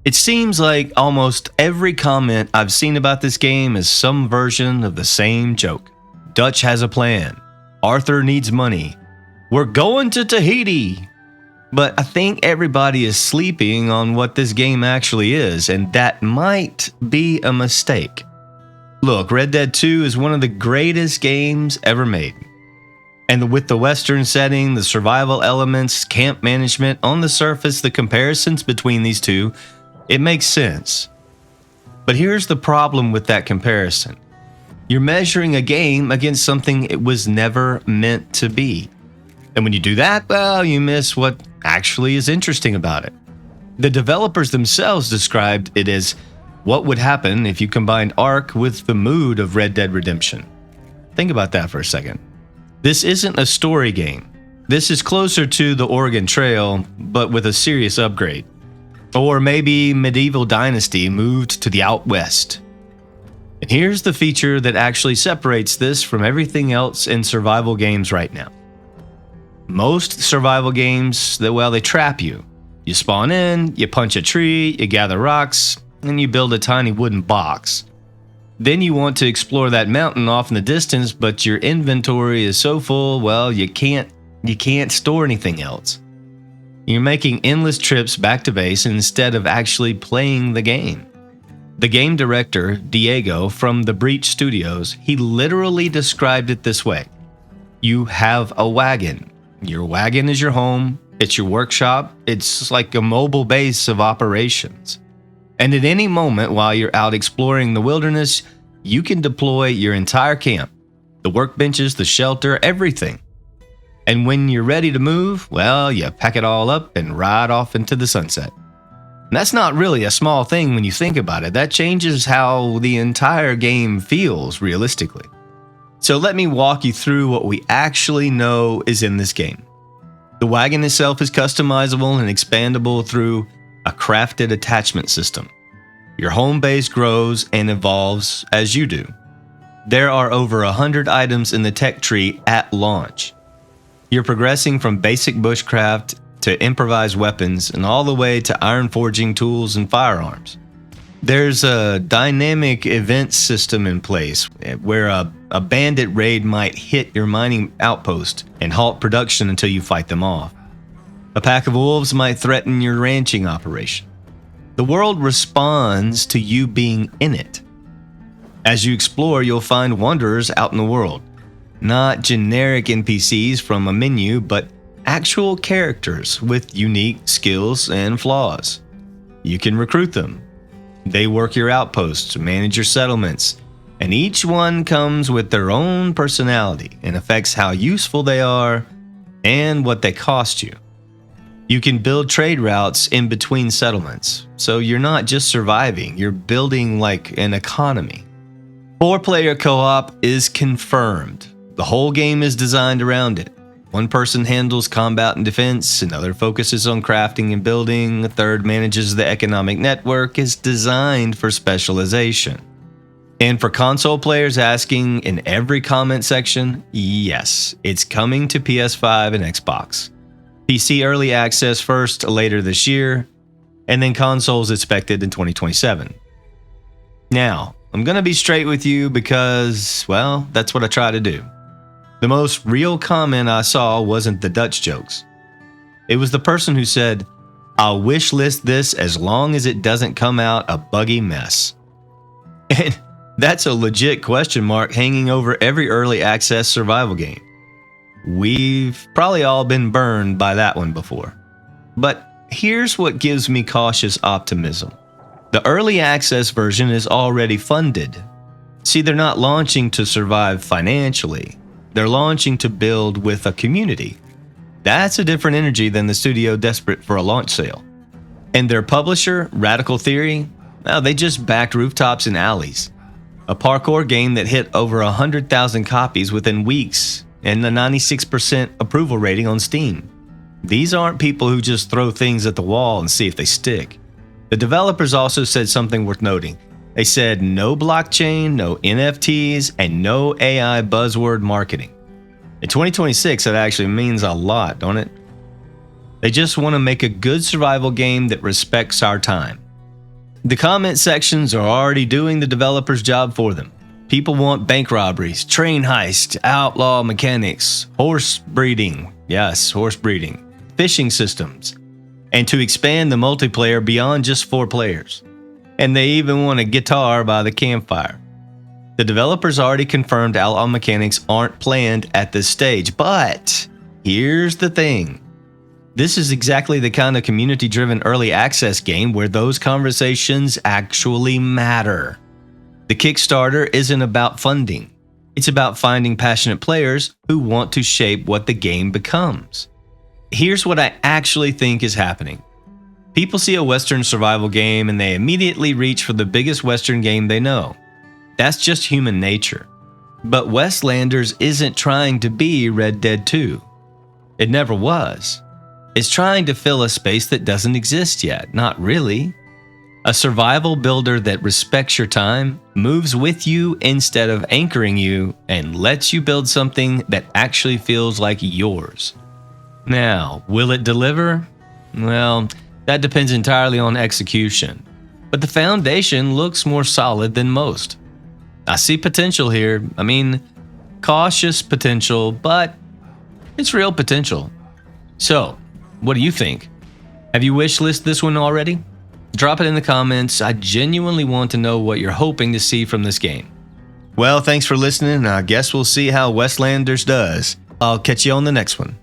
It seems like almost every comment I've seen about this game is some version of the same joke. Dutch has a plan. Arthur needs money. We're going to Tahiti. But I think everybody is sleeping on what this game actually is, and that might be a mistake. Look, Red Dead 2 is one of the greatest games ever made. And with the Western setting, the survival elements, camp management, on the surface, the comparisons between these two, it makes sense. But here's the problem with that comparison. You're measuring a game against something it was never meant to be. And when you do that, well, you miss what actually is interesting about it. The developers themselves described it as what would happen if you combined Ark with the mood of Red Dead Redemption. Think about that for a second. This isn't a story game. This is closer to the Oregon Trail, but with a serious upgrade. Or maybe Medieval Dynasty moved to the out west. And here's the feature that actually separates this from everything else in survival games right now. Most survival games, they trap you. You spawn in, you punch a tree, you gather rocks, and you build a tiny wooden box. Then you want to explore that mountain off in the distance, but your inventory is so full, well, you can't store anything else. You're making endless trips back to base instead of actually playing the game. The game director, Diego, from the Breach Studios, he literally described it this way. You have a wagon. Your wagon is your home, it's your workshop, it's like a mobile base of operations. And at any moment while you're out exploring the wilderness, you can deploy your entire camp, the workbenches, the shelter, everything. And when you're ready to move, well, you pack it all up and ride off into the sunset. And that's not really a small thing when you think about it. That changes how the entire game feels realistically. So let me walk you through what we actually know is in this game. The wagon itself is customizable and expandable through a crafted attachment system. Your home base grows and evolves as you do. There are over 100 items in the tech tree at launch. You're progressing from basic bushcraft to improvised weapons and all the way to iron forging tools and firearms. There's a dynamic event system in place where a bandit raid might hit your mining outpost and halt production until you fight them off. A pack of wolves might threaten your ranching operation. The world responds to you being in it. As you explore, you'll find wanderers out in the world. Not generic NPCs from a menu, but actual characters with unique skills and flaws. You can recruit them. They work your outposts, manage your settlements, and each one comes with their own personality and affects how useful they are and what they cost you. You can build trade routes in between settlements, so you're not just surviving, you're building like an economy. 4-player co-op is confirmed. The whole game is designed around it. One person handles combat and defense, another focuses on crafting and building, a third manages the economic network. Is designed for specialization. And for console players asking in every comment section, yes, it's coming to PS5 and Xbox. PC early access first later this year, and then consoles expected in 2027. Now, I'm gonna be straight with you because, well, that's what I try to do. The most real comment I saw wasn't the Dutch jokes. It was the person who said, "I'll wish list this as long as it doesn't come out a buggy mess." And that's a legit question mark hanging over every early access survival game. We've probably all been burned by that one before. But here's what gives me cautious optimism. The early access version is already funded. See, they're not launching to survive financially. They're launching to build with a community. That's a different energy than the studio desperate for a launch sale. And their publisher, Radical Theory, well, they just backed Rooftops and Alleys, a parkour game that hit over 100,000 copies within weeks and a 96% approval rating on Steam. These aren't people who just throw things at the wall and see if they stick. The developers also said something worth noting. They said no blockchain, no NFTs, and no AI buzzword marketing. In 2026, that actually means a lot, don't it? They just want to make a good survival game that respects our time. The comment sections are already doing the developer's job for them. People want bank robberies, train heists, outlaw mechanics, horse breeding, fishing systems, and to expand the multiplayer beyond just 4 players. And they even want a guitar by the campfire. The developers already confirmed outlaw mechanics aren't planned at this stage, but here's the thing. This is exactly the kind of community-driven early access game where those conversations actually matter. The Kickstarter isn't about funding. It's about finding passionate players who want to shape what the game becomes. Here's what I actually think is happening. People see a Western survival game and they immediately reach for the biggest Western game they know. That's just human nature. But Westlanders isn't trying to be Red Dead 2. It never was. It's trying to fill a space that doesn't exist yet. Not really. A survival builder that respects your time, moves with you instead of anchoring you, and lets you build something that actually feels like yours. Now, will it deliver? Well, that depends entirely on execution. But the foundation looks more solid than most. I see potential here. I mean, cautious potential, but it's real potential. So, what do you think? Have you wishlisted this one already? Drop it in the comments. I genuinely want to know what you're hoping to see from this game. Well, thanks for listening. I guess we'll see how Westlanders does. I'll catch you on the next one.